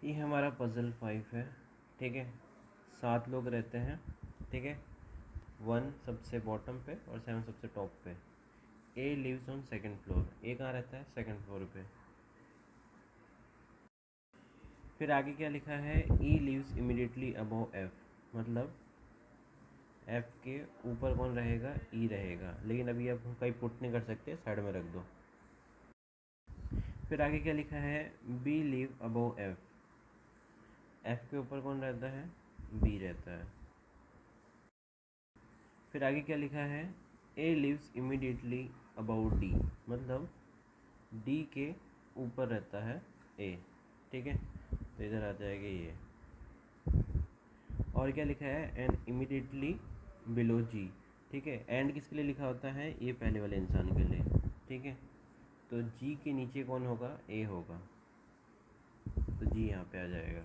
ये हमारा पज़ल 5 है, ठीक है। 7 लोग रहते हैं, ठीक है। 1 सबसे बॉटम पे और 7 सबसे टॉप पे। ए लिव्स ऑन सेकंड फ्लोर। ए कहाँ रहता है? सेकंड फ्लोर पे। फिर आगे क्या लिखा है? ई लिव्स इमीडिएटली अबव एफ, मतलब एफ के ऊपर कौन रहेगा? ई रहेगा। लेकिन अभी आप कहीं पुट नहीं कर सकते, साइड में रख दो। फिर आगे क्या लिखा है? B live above F. F के ऊपर कौन रहता है? बी रहता है। फिर आगे क्या लिखा है? ए लिव्स इमीडिएटली अबाउट डी, मतलब डी के ऊपर रहता है ए, ठीक है। तो इधर आ जाएगा ये। और क्या लिखा है? एंड इमीडिएटली बिलो जी, ठीक है। एंड किसके लिए लिखा होता है? ये पहले वाले इंसान के लिए, ठीक है। तो जी के नीचे कौन होगा? ए होगा, तो जी यहाँ पे आ जाएगा।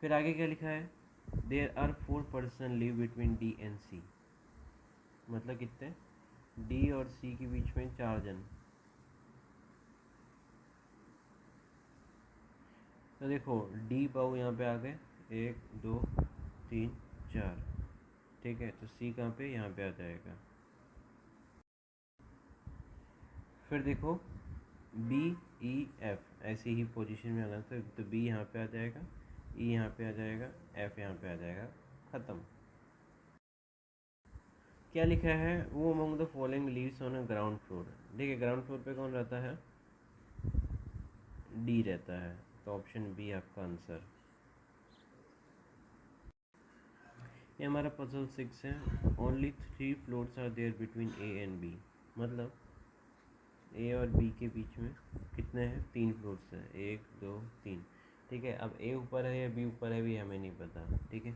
फिर आगे क्या लिखा है? There are 4 person live between D and C, मतलब कितने? डी और सी के बीच में 4 जन। तो देखो डी पाओ यहाँ पे आ गए, 1 2 3 4, ठीक है। तो सी कहाँ पे? यहाँ पे आ जाएगा। फिर देखो बी ई एफ ऐसी ही पोजीशन में आना था, तो बी यहाँ पे आ जाएगा, ई यहाँ पे आ जाएगा, एफ यहाँ पे आ जाएगा, ख़त्म। क्या लिखा है? वो among the following leaves on a ground floor. देखिए ग्राउंड फ्लोर पे कौन रहता है? डी रहता है, तो ऑप्शन बी आपका आंसर। ये हमारा पजल 6 है। Only 3 floors are there between A and B, मतलब ए और बी के बीच में कितने हैं? 3 फ्लोर्स हैं, 1 2 3, ठीक है। अब ए ऊपर है या बी ऊपर है भी हमें नहीं पता, ठीक है।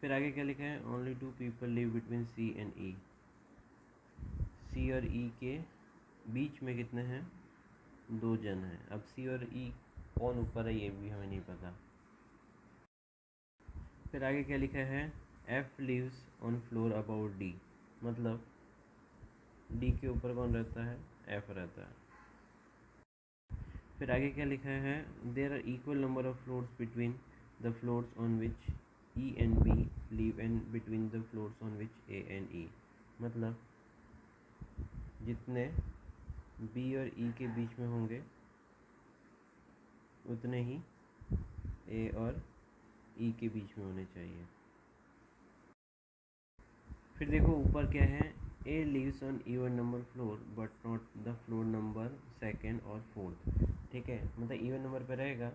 फिर आगे क्या लिखा है? Only 2 people live between C and E. C और ई के बीच में कितने हैं? 2 जन हैं। अब सी और ई कौन ऊपर है ये भी हमें नहीं पता। फिर आगे क्या लिखा है? F lives on floor about D, मतलब डी के ऊपर कौन रहता है? एफ रहता है। फिर आगे क्या लिखा है? There are equal number of floors between the floors on which E and B live and between the floors on which A and E, मतलब जितने बी और ई के बीच में होंगे उतने ही ए और ई के बीच में होने चाहिए। फिर देखो ऊपर क्या है? A lives on even number floor but not the floor number second और फोर्थ, ठीक है। मतलब इवन नंबर पे रहेगा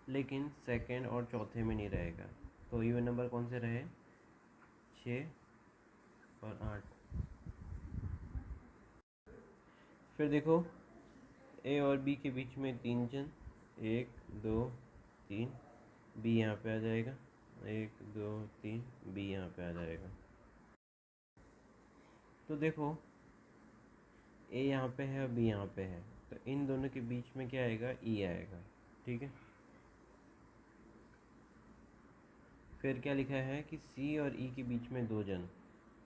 लेकिन सेकेंड और चौथे में नहीं रहेगा। तो इवन नंबर कौन से रहे? 6 और 8। फिर देखो ए और बी के बीच में 3 जन, 1 2 3, बी यहाँ पे आ जाएगा, 1 2 3, बी यहाँ पे आ जाएगा। तो देखो ए यहाँ पे है और बी यहाँ पे है, तो इन दोनों के बीच में क्या आएगा? ई आएगा, ठीक है। फिर क्या लिखा है कि सी और ई के बीच में 2 जन,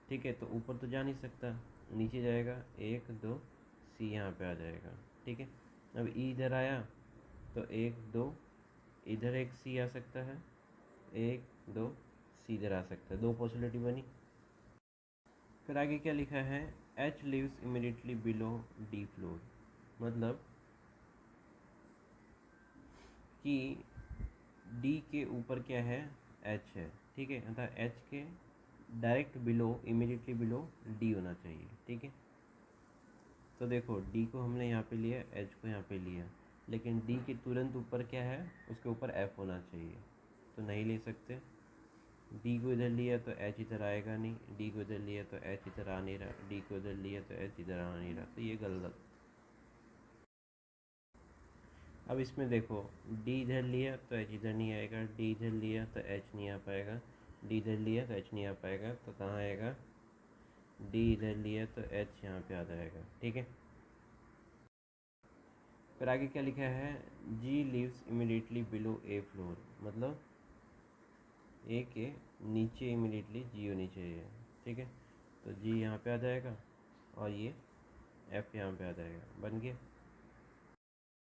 ठीक है। तो ऊपर तो जा नहीं सकता, नीचे जाएगा, 1 2, सी यहाँ पे आ जाएगा, ठीक है। अब ई इधर आया तो 1 2, इधर एक सी आ सकता है, 1 2, सी इधर आ सकता है, 2 पॉसिबिलिटी बनी। फिर आगे क्या लिखा है? H lives immediately below D floor, मतलब कि डी के ऊपर क्या है? एच है, ठीक है। अर्थात एच के direct below, immediately below D होना चाहिए, ठीक है। तो देखो डी को हमने यहाँ पे लिया, एच को यहाँ पे लिया, लेकिन डी के तुरंत ऊपर क्या है? उसके ऊपर एफ होना चाहिए, तो नहीं ले सकते। डी को इधर लिया तो एच इधर आएगा नहीं, डी को इधर लिया तो एच इधर आ नहीं रहा, डी को इधर लिया तो एच इधर आ नहीं रहा, तो ये गलत। अब इसमें देखो डी इधर लिया तो एच इधर नहीं आएगा, डी इधर लिया तो एच नहीं आ पाएगा, डी इधर लिया तो एच नहीं आ पाएगा, तो कहाँ आएगा? डी इधर लिया तो एच यहाँ पे आ जाएगा, ठीक है। फिर आगे क्या लिखा है? जी लिव्स इमीडिएटली बिलो ए फ्लोर, मतलब ए के नीचे इमीडिएटली जी होनी चाहिए, ठीक है। तो जी यहाँ पे आ जाएगा और ये एफ यहाँ पे आ जाएगा, बन गया।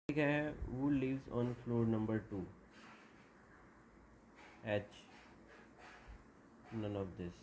क्या है, वो lives on floor number 2, H, none of this.